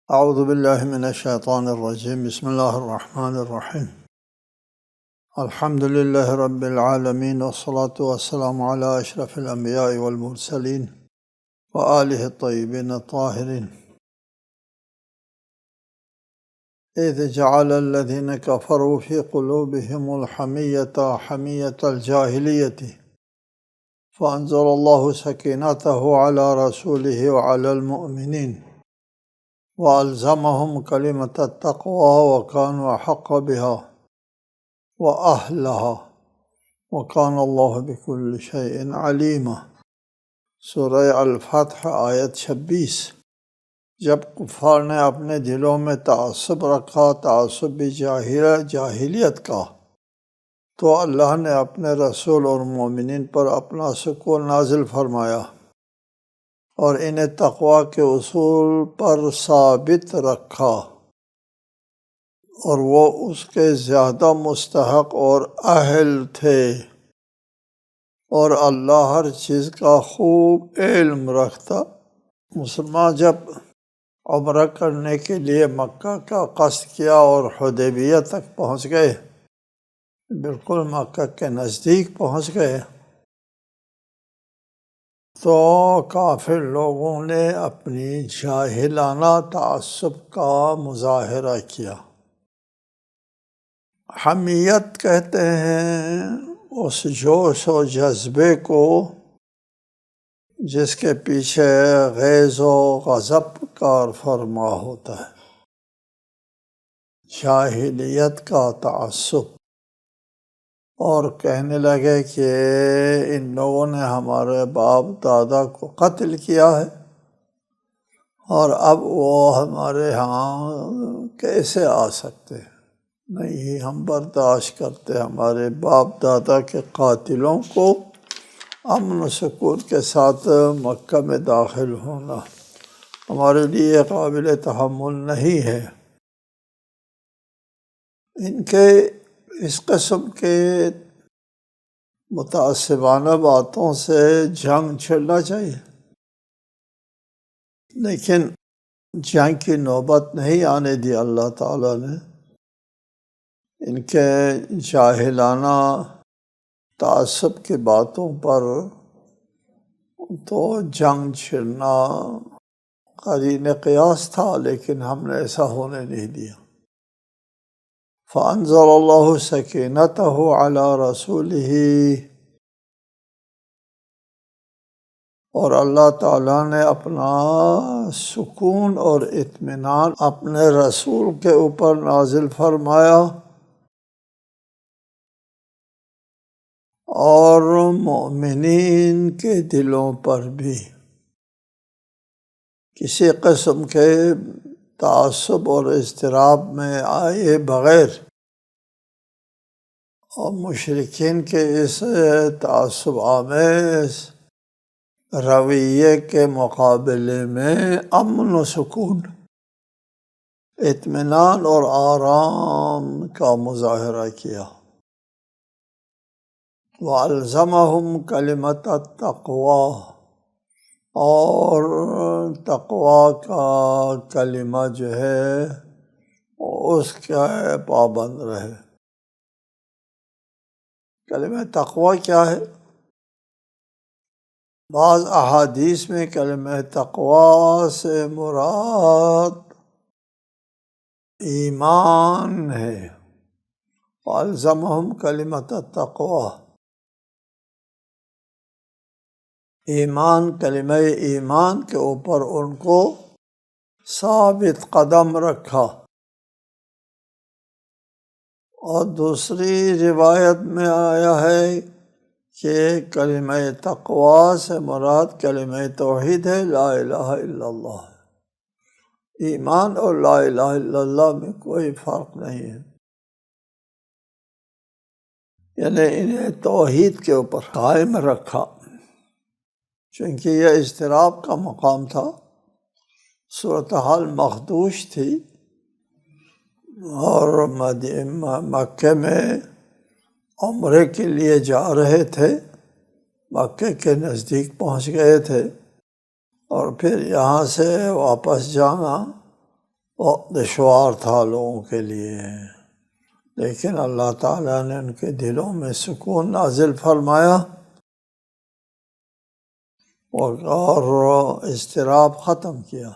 اعوذ باللہ من الشیطان الرجیم بسم اللہ الرحمن الرحیم الحمد للہ رب العالمین والصلاة والسلام علی اشرف الانبیاء والمرسلین وآلہ الطیبین الطاہرین اذ جعل الذین کفروا فی قلوبہم الحمیۃ حمیۃ الجاہلیۃ فانزل اللہ سکینتہ علی رسولہ وعلی المؤمنین وَأَلْزَمَهُمْ كَلِمَةَ التَّقْوَى وَكَانُوا أَحَقَّ بِهَا وَأَهْلَهَا وَكَانَ اللَّهُ بِكُلِّ شَيْءٍ عَلِيمًا۔ سورہ الفتح آیت 26۔ جب کفار نے اپنے دلوں میں تعصب رکھا، تعصب جاہلیت کا، تو اللہ نے اپنے رسول اور مومنین پر اپنا سکون نازل فرمایا اور انہیں تقویٰ کے اصول پر ثابت رکھا، اور وہ اس کے زیادہ مستحق اور اہل تھے، اور اللہ ہر چیز کا خوب علم رکھتا۔ مسلمان جب عمرہ کرنے کے لیے مکہ کا قصد کیا اور حدیبیہ تک پہنچ گئے، بالکل مکہ کے نزدیک پہنچ گئے، تو کافر لوگوں نے اپنی جاہلانہ تعصب کا مظاہرہ کیا۔ حمیت کہتے ہیں اس جوش و جذبے کو جس کے پیچھے غیظ و غضب کار فرما ہوتا ہے۔ جاہلیت کا تعصب، اور کہنے لگے کہ ان لوگوں نے ہمارے باپ دادا کو قتل کیا ہے، اور اب وہ ہمارے ہاں کیسے آ سکتے ہیں؟ نہیں، ہم برداشت کرتے ہمارے باپ دادا کے قاتلوں کو امن و سکون کے ساتھ مکہ میں داخل ہونا ہمارے لیے قابل تحمل نہیں ہے۔ ان کے اس قسم کے متعصبانہ باتوں سے جنگ چھڑنا چاہیے، لیکن جنگ کی نوبت نہیں آنے دی اللہ تعالیٰ نے۔ ان کے جاہلانہ تعصب کی باتوں پر تو جنگ چھڑنا قرین قیاس تھا، لیکن ہم نے ایسا ہونے نہیں دیا۔ فَأَنزَلَ اللَّهُ سَكِينَتَهُ عَلَى رَسُولِهِ، اور اللہ تعالیٰ نے اپنا سکون اور اطمینان اپنے رسول کے اوپر نازل فرمایا، اور مومنین کے دلوں پر بھی کسی قسم کے تعصب اور اضطراب میں آئے بغیر، اور مشرکین کے اس تعصب آمیز رویے کے مقابلے میں امن و سکون، اطمینان اور آرام کا مظاہرہ کیا۔ وَأَلْزَمَهُمْ كَلِمَةَ التَّقْوَى، اور تقویٰ کا کلمہ جو ہے اس کا پابند رہے۔ کلمہ تقویٰ کیا ہے؟ بعض احادیث میں کلمہ تقویٰ سے مراد ایمان ہے۔ وَأَلْزَمَهُمْ كَلِمَةَ التَّقْوَى، ایمان، کلمہ ایمان کے اوپر ان کو ثابت قدم رکھا۔ اور دوسری روایت میں آیا ہے کہ کلمہ تقویٰ سے مراد کلمہ توحید ہے، لا الہ الا اللہ۔ ایمان اور لا الہ الا اللہ میں کوئی فرق نہیں ہے، یعنی انہیں توحید کے اوپر قائم رکھا، چونکہ یہ اضطراب کا مقام تھا، صورتحال مخدوش تھی، اور مکہ میں عمرے کے لیے جا رہے تھے، مکہ کے نزدیک پہنچ گئے تھے، اور پھر یہاں سے واپس جانا بہت دشوار تھا لوگوں کے لیے، لیکن اللہ تعالیٰ نے ان کے دلوں میں سکون نازل فرمایا اور اضطراب ختم کیا،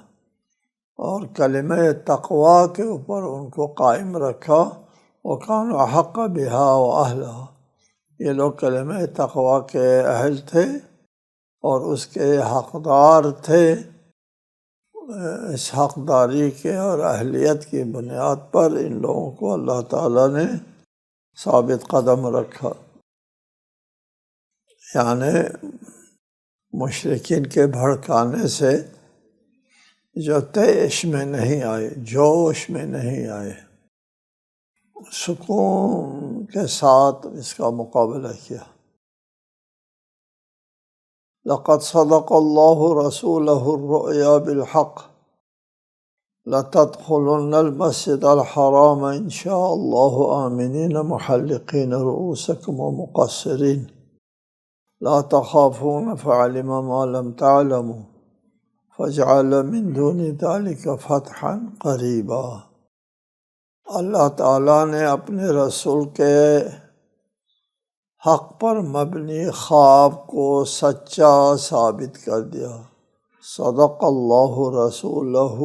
اور کلمہ تقویٰ کے اوپر ان کو قائم رکھا۔ وَكَانُوا أَحَقَّ بِهَا وَأَهْلَهَا، یہ لوگ کلمہ تقویٰ کے اہل تھے اور اس کے حقدار تھے۔ اس حقداری کے اور اہلیت کی بنیاد پر ان لوگوں کو اللہ تعالیٰ نے ثابت قدم رکھا، یعنی مشرکین کے بھڑکانے سے جو طیش میں نہیں آئے، جوش میں نہیں آئے، سکون کے ساتھ اس کا مقابلہ کیا۔ لقد صدق اللہ رسولہ الرؤیا بالحق لتدخلن المسجد الحرام ان شاء اللہ آمنین محلقین رؤوسکم ومقصرین لا تخافون فعلم ما لم تعلموا فجعل من دون ذلك فتحا قریبا۔ اللہ تعالیٰ نے اپنے رسول کے حق پر مبنی خواب کو سچا ثابت کر دیا۔ صدق اللہ رسولہ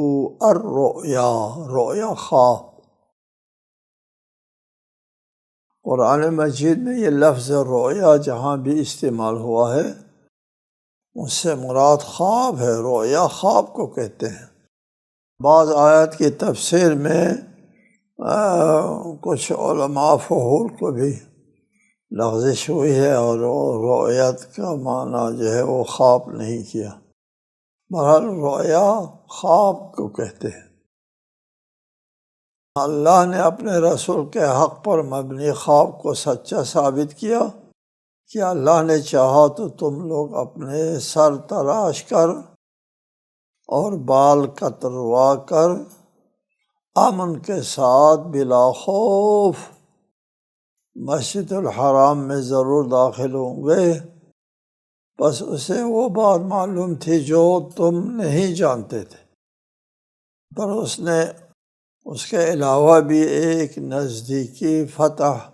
الرؤیا، رؤیا خواب۔ قرآن مجید میں یہ لفظ رؤیا جہاں بھی استعمال ہوا ہے اس سے مراد خواب ہے، رؤیا خواب کو کہتے ہیں۔ بعض آیات کی تفسیر میں کچھ علماء فحول کو بھی لغزش ہوئی ہے اور رؤیت کا معنی جو ہے وہ خواب نہیں کیا۔ بہرحال رؤیا خواب کو کہتے ہیں۔ اللہ نے اپنے رسول کے حق پر مبنی خواب کو سچا ثابت کیا کہ اللہ نے چاہا تو تم لوگ اپنے سر تراش کر اور بال کتروا کر امن کے ساتھ بلا خوف مسجد الحرام میں ضرور داخل ہوں گے، بس اسے وہ بات معلوم تھی جو تم نہیں جانتے تھے، پر اس نے اس کے علاوہ بھی ایک نزدیکی فتح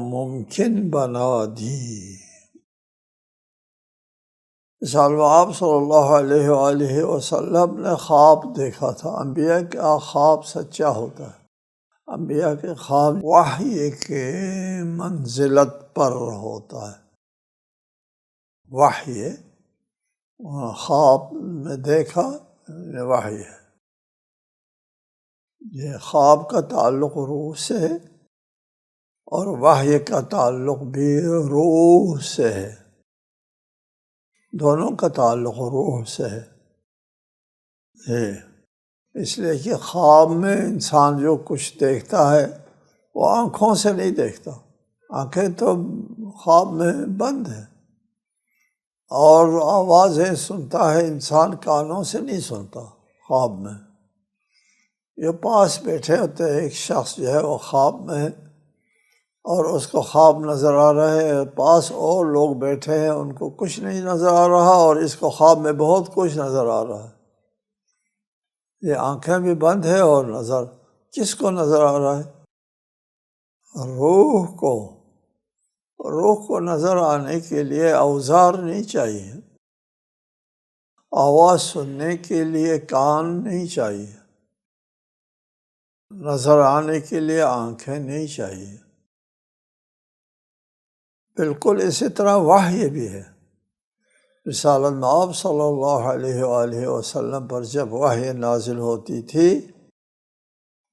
ممکن بنا دی۔ آپ صلی اللہ علیہ وآلہ وسلم نے خواب دیکھا تھا۔ انبیاء کا خواب سچا ہوتا ہے۔ انبیاء کے خواب وحی کے منزلت پر ہوتا ہے۔ وحی خواب میں دیکھا یہ وحی ہے۔ یہ خواب کا تعلق روح سے ہے اور وحی کا تعلق بھی روح سے ہے، دونوں کا تعلق روح سے ہے۔ اس لیے کہ خواب میں انسان جو کچھ دیکھتا ہے وہ آنکھوں سے نہیں دیکھتا، آنکھیں تو خواب میں بند ہیں، اور آوازیں سنتا ہے انسان کانوں سے نہیں سنتا خواب میں۔ یہ پاس بیٹھے ہوتے ہیں، ایک شخص جو ہے وہ خواب میں ہے اور اس کو خواب نظر آ رہا ہے، پاس اور لوگ بیٹھے ہیں ان کو کچھ نہیں نظر آ رہا اور اس کو خواب میں بہت کچھ نظر آ رہا ہے۔ یہ آنکھیں بھی بند ہے اور نظر کس کو نظر آ رہا ہے؟ روح کو۔ روح کو نظر آنے کے لیے اوزار نہیں چاہیے، آواز سننے کے لیے کان نہیں چاہیے، نظر آنے کے لیے آنکھیں نہیں چاہیے۔ بالکل اسی طرح وحی بھی ہے۔ رسالت میں آپ صلی اللہ علیہ وآلہ وسلم پر جب وحی نازل ہوتی تھی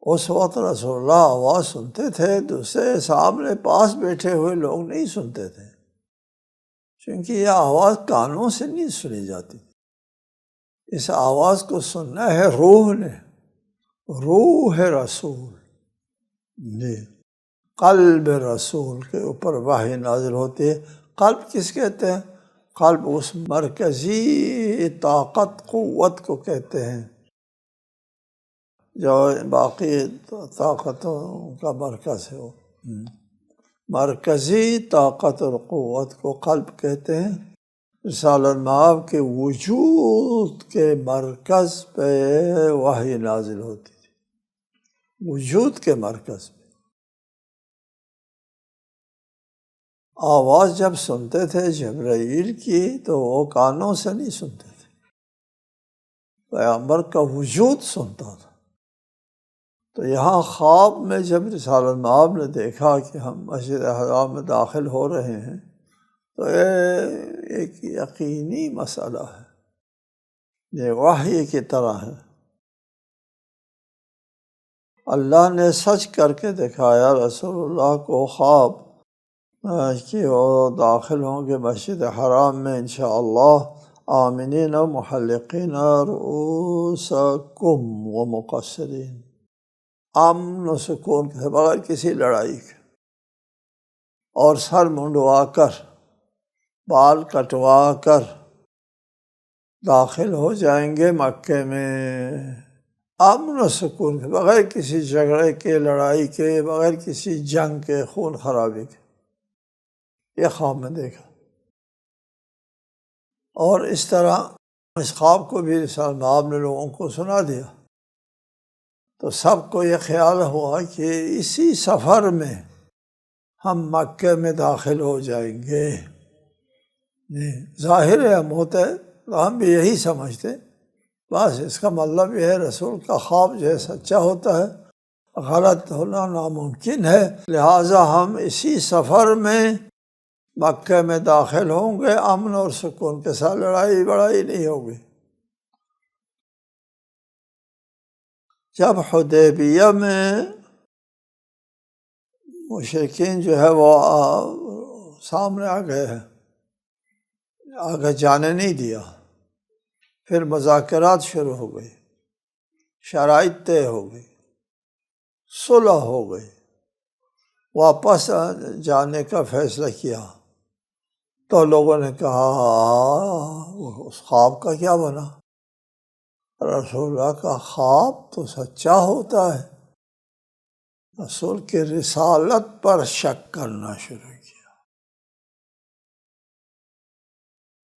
اس وقت رسول اللہ آواز سنتے تھے، دوسرے سامنے پاس بیٹھے ہوئے لوگ نہیں سنتے تھے، کیونکہ یہ آواز کانوں سے نہیں سنی جاتی۔ اس آواز کو سننا ہے روح نے، روح رسول جی، قلب رسول کے اوپر وحی نازل ہوتی ہے۔ قلب کس کہتے ہیں؟ قلب اس مرکزی طاقت قوت کو کہتے ہیں جو باقی طاقتوں کا مرکز ہے۔ وہ مرکزی طاقت اور قوت کو قلب کہتے ہیں، رسالۃ مآب کے وجود کے مرکز پہ وحی نازل ہوتی تھی، وجود کے مرکز پہ۔ آواز جب سنتے تھے جبرائیل کی تو وہ کانوں سے نہیں سنتے تھے، پیغمبر کا وجود سنتا تھا۔ تو یہاں خواب میں جب رسالۃ مآب نے دیکھا کہ ہم مسجد حرام میں داخل ہو رہے ہیں تو یہ ایک یقینی مسئلہ ہے، یہ وحی کی طرح ہے۔ اللہ نے سچ کر کے دکھایا رسول اللہ کو خواب کہ وہ داخل ہوں گے مسجد حرام میں انشاءاللہ آمنین و محلقین رؤوسکم و مقصرین، امن و سکون کے بغیر کسی لڑائی کے، اور سر منڈوا کر بال کٹوا کر داخل ہو جائیں گے مکے میں، امن و سکون کے بغیر کسی جھگڑے کے، لڑائی کے، بغیر کسی جنگ کے، خون خرابی کے۔ یہ خواب میں دیکھا، اور اس طرح اس خواب کو بھی رسالۃ مآب نے لوگوں کو سنا دیا، تو سب کو یہ خیال ہوا کہ اسی سفر میں ہم مکے میں داخل ہو جائیں گے۔ ظاہر ہے ہم ہوتے ہم بھی یہی سمجھتے، بس اس کا مطلب یہ ہے رسول کا خواب جو ہے سچا ہوتا ہے، غلط ہونا ناممکن ہے، لہٰذا ہم اسی سفر میں مکہ میں داخل ہوں گے، امن اور سکون کے ساتھ، لڑائی بڑائی نہیں ہوگی۔ جب حدیبیہ میں مشرکین جو ہے وہ سامنے آ گئے ہیں، آگے جانے نہیں دیا، پھر مذاکرات شروع ہو گئی، شرائط طے ہو گئی، صلح ہو گئی، واپس جانے کا فیصلہ کیا، تو لوگوں نے کہا اس خواب کا کیا بنا؟ رسول اللہ کا خواب تو سچا ہوتا ہے۔ رسول کی رسالت پر شک کرنا شروع کیا،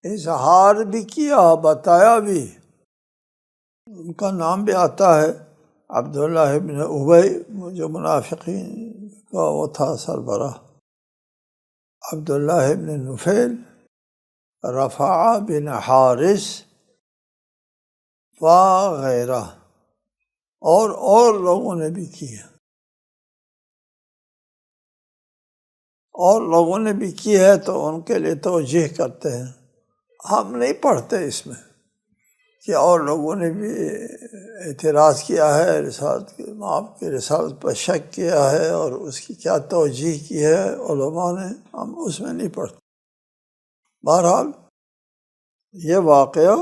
اظہار بھی کیا، بتایا بھی۔ ان کا نام بھی آتا ہے عبداللہ ابن ابی، جو منافقین کا وہ تھا سربراہ، عبداللہ ابن نفیل، رفاعہ بن حارث وغیرہ، اور لوگوں نے بھی کیا، اور لوگوں نے بھی کی ہے، تو ان کے لیے توجیہ کرتے ہیں۔ ہم نہیں پڑھتے اس میں کہ اور لوگوں نے بھی اعتراض کیا ہے، رسالت کے مآب کی رسالت پر شک کیا ہے اور اس کی کیا توجیہ کی ہے علماء نے، ہم اس میں نہیں پڑھتے۔ بہرحال یہ واقعہ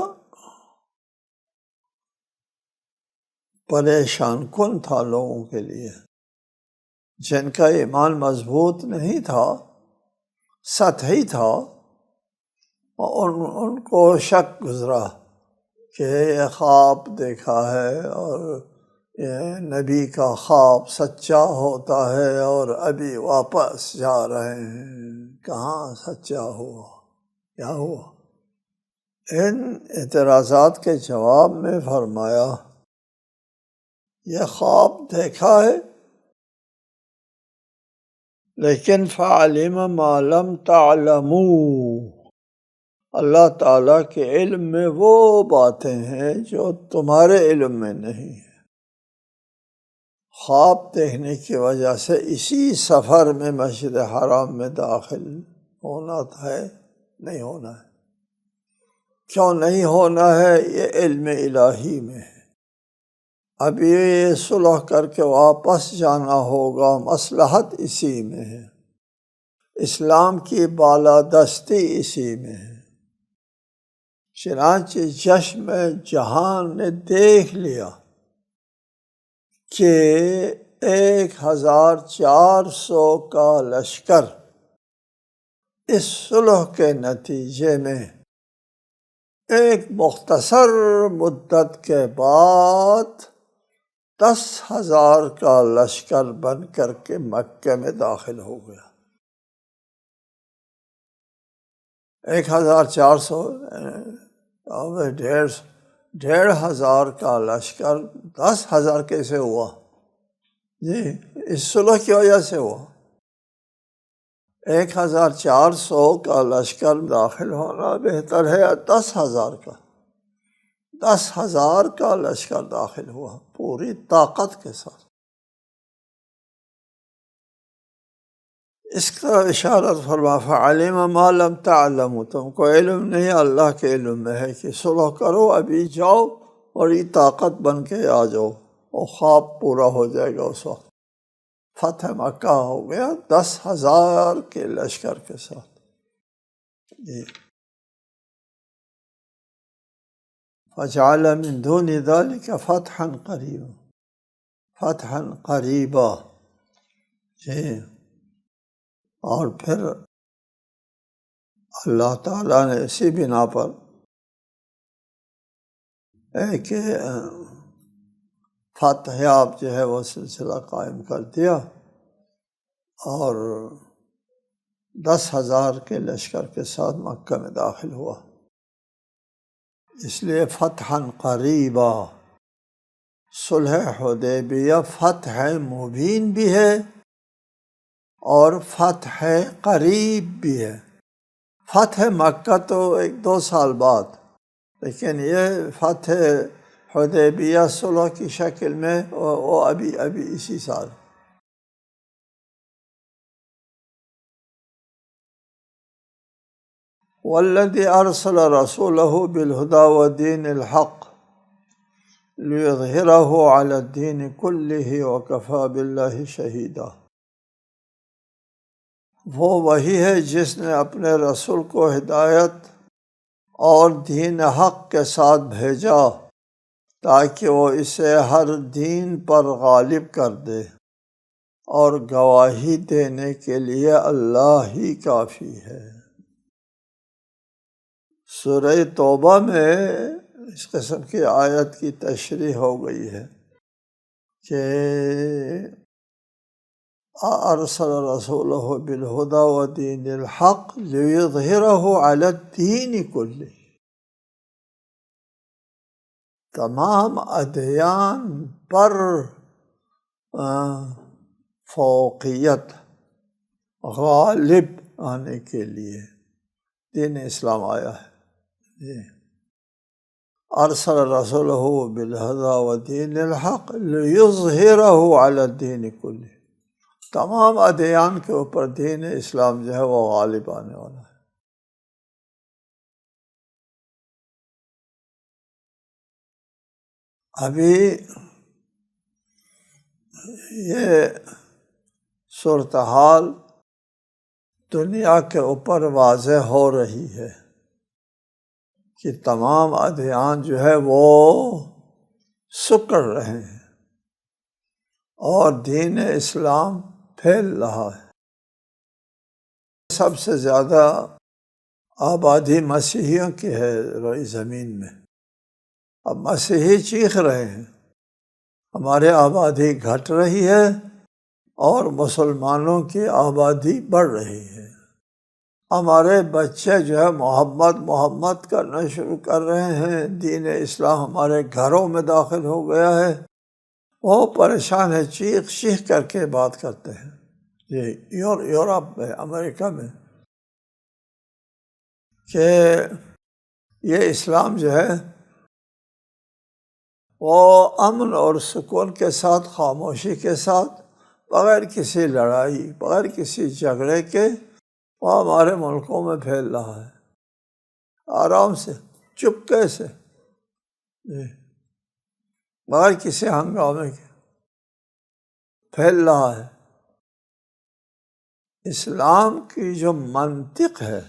پریشان کن تھا لوگوں کے لیے، جن کا ایمان مضبوط نہیں تھا، سطحی تھا، ان کو شک گزرا کہ یہ خواب دیکھا ہے اور یہ نبی کا خواب سچا ہوتا ہے اور ابھی واپس جا رہے ہیں، کہاں سچا ہوا، کیا ہوا؟ ان اعتراضات کے جواب میں فرمایا یہ خواب دیکھا ہے، لیکن فَعَلِمَ مَا لَمْ تَعْلَمُوا، اللہ تعالیٰ کے علم میں وہ باتیں ہیں جو تمہارے علم میں نہیں ہیں۔ خواب دیکھنے کی وجہ سے اسی سفر میں مسجد حرام میں داخل ہونا ہے، نہیں ہونا ہے۔ کیوں نہیں ہونا ہے؟ یہ علم الہی میں ہے۔ اب یہ صلح کر کے واپس جانا ہوگا، مصلحت اسی میں ہے، اسلام کی بالادستی اسی میں ہے۔ چنانچہ چشم جہان نے دیکھ لیا کہ 1400 کا لشکر اس صلح کے نتیجے میں ایک مختصر مدت کے بعد 10,000 کا لشکر بن کر کے مکے میں داخل ہو گیا۔ 1400 1,500 کا لشکر 10,000 کیسے ہوا؟ جی اس صلح کی وجہ سے ہوا۔ 1,400 کا لشکر داخل ہونا بہتر ہے 10,000 کا۔ 10,000 کا لشکر داخل ہوا پوری طاقت کے ساتھ۔ اس کا اشارت فرما فعلم ما لم تعلموا، تم کو علم نہیں اللہ کے علم میں ہے کہ صلح کرو، ابھی جاؤ اور یہ طاقت بن کے آ جاؤ، وہ خواب پورا ہو جائے گا اس وقت۔ فتح مکہ ہو گیا 10,000 کے لشکر کے ساتھ۔ جی فجعل من دون ذلك فتحا قریبا، فتحا قریبا۔ جی اور پھر اللہ تعالیٰ نے اسی بنا پر ایک فتح یاب جو ہے وہ سلسلہ قائم کر دیا اور 10,000 کے لشکر کے ساتھ مکہ میں داخل ہوا۔ اس لیے فتحا قریبا، صلح حدیبیہ فتح مبین بھی ہے اور فتح قریب بھی ہے۔ فتح مکہ تو 1-2 سال بعد، لیکن یہ فتح حدیبیہ صلح کی شکل میں وہ ابھی اسی سال۔ والذی ارسل رسولہ بالہدی ودین الحق لیظہرہ علی الدین کلہ وکفی باللہ شہیدا۔ وہ وہی ہے جس نے اپنے رسول کو ہدایت اور دین حق کے ساتھ بھیجا تاکہ وہ اسے ہر دین پر غالب کر دے، اور گواہی دینے کے لیے اللہ ہی کافی ہے۔ سورہ توبہ میں اس قسم کی آیت کی تشریح ہو گئی ہے کہ ارسل رسولہ بالہدی ودین الحق لیظہرہ علی الدین کلہ، تمام ادیان پر فوقیت غالب آنے کے لیے دین اسلام آیا ہے۔ ارسل رسولہ بالہدی ودین الحق لیظہرہ علی الدین کلہ، تمام ادیان کے اوپر دین اسلام جو ہے وہ غالب آنے والا ہے۔ ابھی یہ صورتحال دنیا کے اوپر واضح ہو رہی ہے کہ تمام ادیان جو ہے وہ سکڑ رہے ہیں اور دین اسلام پھیل رہا ہے۔ سب سے زیادہ آبادی مسیحیوں کی ہے روئی زمین میں۔ اب مسیحی چیخ رہے ہیں ہمارے آبادی گھٹ رہی ہے اور مسلمانوں کی آبادی بڑھ رہی ہے۔ ہمارے بچے جو ہے محمد کرنا شروع کر رہے ہیں، دین اسلام ہمارے گھروں میں داخل ہو گیا ہے۔ وہ پریشان ہے، چیخ چیخ کر کے بات کرتے ہیں۔ یہ یورپ میں، امریکہ میں، کہ یہ اسلام جو ہے وہ امن اور سکون کے ساتھ، خاموشی کے ساتھ، بغیر کسی لڑائی، بغیر کسی جھگڑے کے وہ ہمارے ملکوں میں پھیل رہا ہے، آرام سے، چپکے سے، بغیر کسی ہنگامے کے پھیل رہا ہے۔ اسلام کی جو منطق ہے،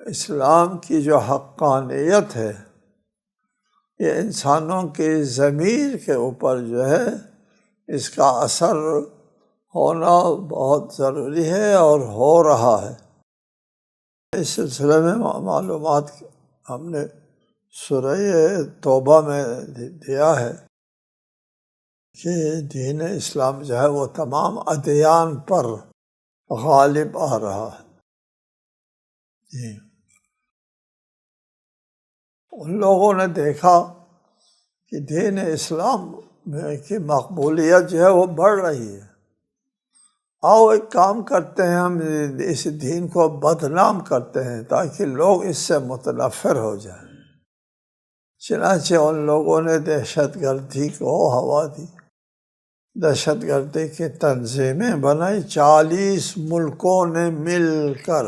اسلام کی جو حقانیت ہے، یہ انسانوں کے ضمیر کے اوپر جو ہے اس کا اثر ہونا بہت ضروری ہے اور ہو رہا ہے۔ اس سلسلے میں معلومات ہم نے سورہ توبہ میں دیا ہے کہ دین اسلام جو ہے وہ تمام ادیان پر غالب آ رہا ہے۔ جی ان لوگوں نے دیکھا کہ دین اسلام میں کی مقبولیت جو ہے وہ بڑھ رہی ہے، آؤ ایک کام کرتے ہیں، ہم اس دین کو بدنام کرتے ہیں تاکہ لوگ اس سے متنفر ہو جائیں۔ چنانچہ ان لوگوں نے دہشت گردی کو ہوا دی، دہشت گردی کی تنظیمیں بنائی، 40 ملکوں نے مل کر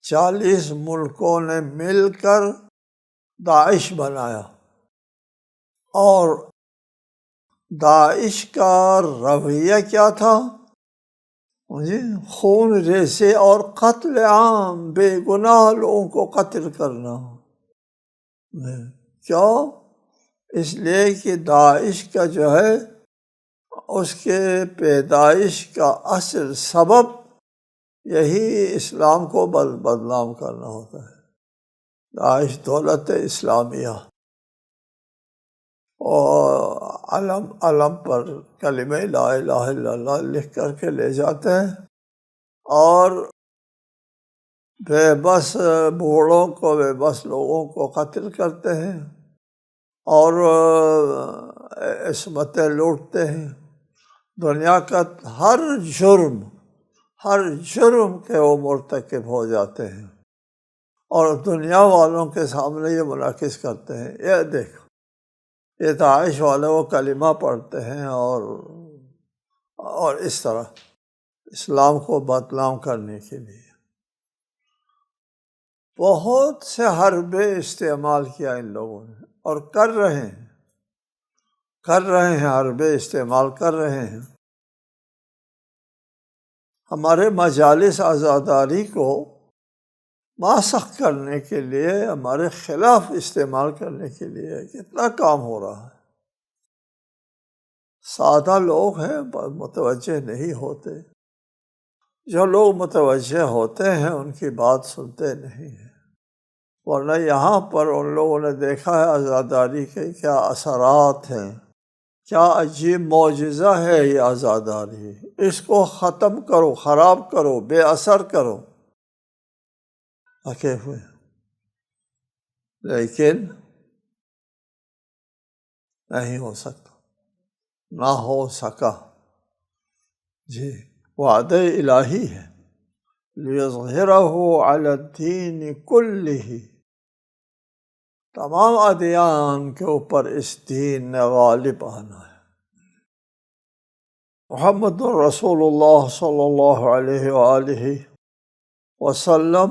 40 ملکوں نے مل کر داعش بنایا، اور داعش کا رویہ کیا تھا؟ خون ریزی اور قتل عام، بے گناہ لوگوں کو قتل کرنا۔ کیوں؟ اس لیے کہ داعش کا جو ہے اس کے پیدائش کا اصل سبب یہی اسلام کو بدنام کرنا ہوتا ہے۔ داعش دولت اسلامیہ، اور علم پر کلمہ لا الہ الا اللہ لکھ کر کے لے جاتے ہیں، اور بے بس بوڑھوں کو، بے بس لوگوں کو قتل کرتے ہیں، اور عصمتیں لوٹتے ہیں۔ دنیا کا ہر جرم کے وہ مرتکب ہو جاتے ہیں، اور دنیا والوں کے سامنے یہ منعکس کرتے ہیں، یہ دیکھو یہ داعش والے وہ کلمہ پڑھتے ہیں، اور اس طرح اسلام کو بدنام کرنے کے لیے بہت سے حربے استعمال کیا ان لوگوں نے، اور کر رہے ہیں، حربے استعمال کر رہے ہیں۔ ہمارے مجالس عزاداری کو ماسخ کرنے کے لیے، ہمارے خلاف استعمال کرنے کے لیے کتنا کام ہو رہا ہے۔ سادہ لوگ ہیں، متوجہ نہیں ہوتے، جو لوگ متوجہ ہوتے ہیں ان کی بات سنتے نہیں ہیں، ورنہ یہاں پر ان لوگوں نے دیکھا ہے عزاداری کے کیا اثرات ہیں، کیا عجیب معجزہ ہے یہ عزاداری، اس کو ختم کرو، خراب کرو، بے اثر کرو، لگے ہوئے، لیکن نہیں ہو سکتا، نہ ہو سکا۔ جی وعدہ الہی ہے، لِيُظْهِرَهُ عَلَى الدِّينِ كُلِّهِ، تمام ادیان کے اوپر اس دین نے غالب آنا ہے۔ محمد رسول اللہ صلی اللہ علیہ وآلہ وسلم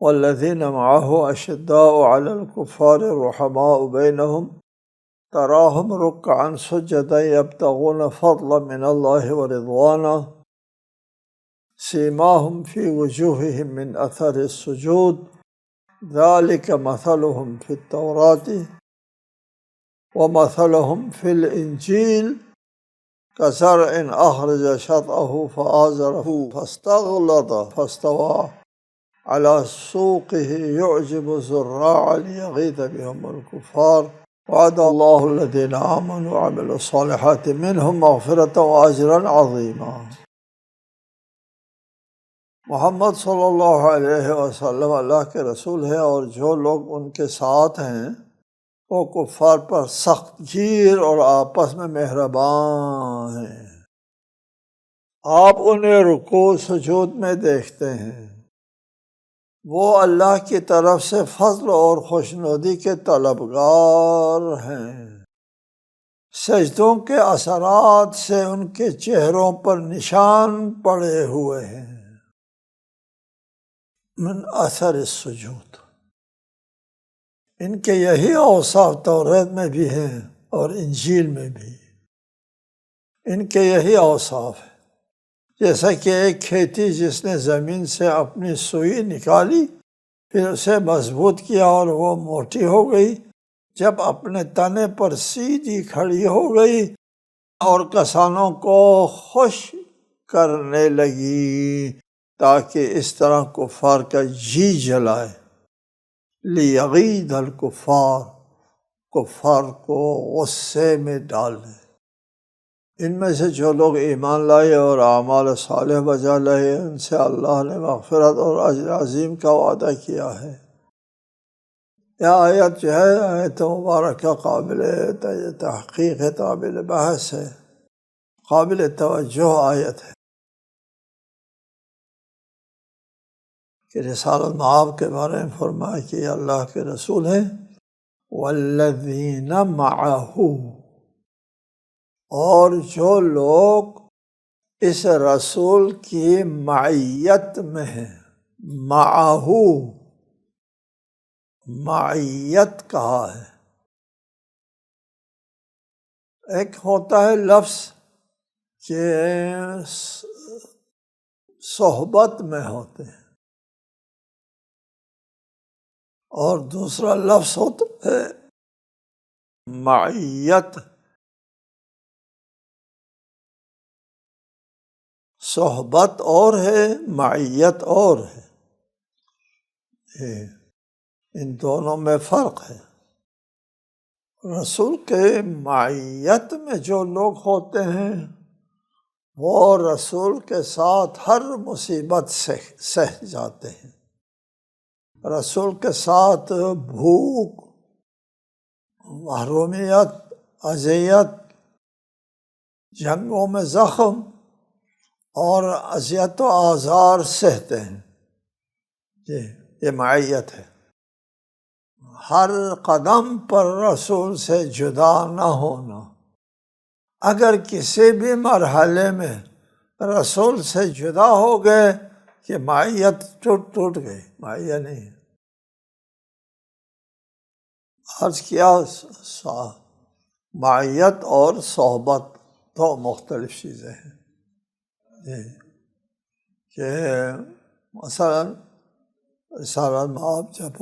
والذین معه اشداء علی الکفار رحماء بینہم تراہم رکعا سجدا یبتغون فضلا من اللہ ورضوانا سیماہم فی وجوہہم من اثر السجود ذالک مثلہم فی التوراۃ ومثلہم فی الانجیل کزرع اخرج شطأہ فآزرہ فاستغلظ فاستوى على سوقه يعجب الزراع ليغيظ بهم الكفار وعد الله الذين آمنوا وعملوا الصالحات منهم مغفرة وأجرا عظيما۔ محمد صلی اللہ علیہ وسلم اللہ کے رسول ہے، اور جو لوگ ان کے ساتھ ہیں وہ کفار پر سخت گیر اور آپس میں مہربان ہیں۔ آپ انہیں رکوع سجود میں دیکھتے ہیں، وہ اللہ کی طرف سے فضل اور خوشنودی کے طلبگار ہیں۔ سجدوں کے اثرات سے ان کے چہروں پر نشان پڑے ہوئے ہیں، من اثر السجود۔ ان کے یہی اوصاف توریت میں بھی ہیں اور انجیل میں بھی، ان کے یہی اوصاف ہیں۔ جیسا کہ ایک کھیتی جس نے زمین سے اپنی سوئی نکالی، پھر اسے مضبوط کیا اور وہ موٹی ہو گئی، جب اپنے تنے پر سیدھی کھڑی ہو گئی اور کسانوں کو خوش کرنے لگی تاکہ اس طرح کفار کا جی جلائے، لیغیظ الکفار، کفار کو غصے میں ڈال دے۔ ان میں سے جو لوگ ایمان لائے اور اعمال صالح بجا لائے ان سے اللہ نے مغفرت اور اجر عظیم کا وعدہ کیا ہے۔ یہ آیت جو ہے آیت مبارکہ قابل تحقیق ہے، قابل بحث ہے، قابل توجہ آیت ہے کہ رسالت مآب کے بارے میں فرمایا کہ یہ اللہ کے رسول ہیں، والذین معہ، اور جو لوگ اس رسول کی معیت میں ہیں۔ معہ، معیت کہا ہے۔ ایک ہوتا ہے لفظ کہ صحبت میں ہوتے ہیں، اور دوسرا لفظ ہوتا ہے معیت۔ صحبت اور ہے، معیت اور ہے، ان دونوں میں فرق ہے۔ رسول کے معیت میں جو لوگ ہوتے ہیں وہ رسول کے ساتھ ہر مصیبت سے سہ جاتے ہیں۔ رسول کے ساتھ بھوک، محرومیت، اذیت، جنگوں میں زخم اور اذیت و آزار سہتے ہیں۔ یہ معیت ہے۔ ہر قدم پر رسول سے جدا نہ ہونا۔ اگر کسی بھی مرحلے میں رسول سے جدا ہو گئے کہ معیت ٹوٹ گئی، معیت نہیں۔ عرض کیا معیت اور صحبت دو مختلف چیزیں ہیں، کہ مثلاً رسالت مآب جب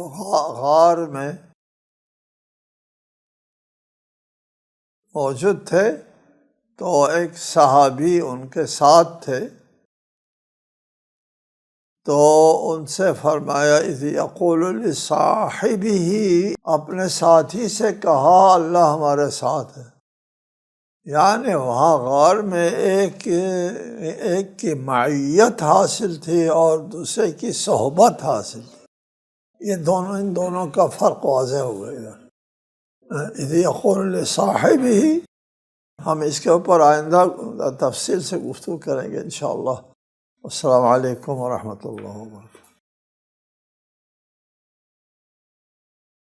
غار میں موجود تھے تو ایک صحابی ان کے ساتھ تھے، تو ان سے فرمایا اذ یقول لصاحبہ، اپنے ساتھی سے کہا اللہ ہمارے ساتھ ہے۔ یعنی وہاں غار میں ایک کی معیت حاصل تھی اور دوسرے کی صحبت حاصل تھی۔ یہ دونوں، ان دونوں کا فرق واضح ہو گیا۔ اذ یقول لصاحبہ، ہم اس کے اوپر آئندہ تفصیل سے گفتگو کریں گے انشاءاللہ۔ السلام علیکم ورحمۃ اللہ وبرکاتہ۔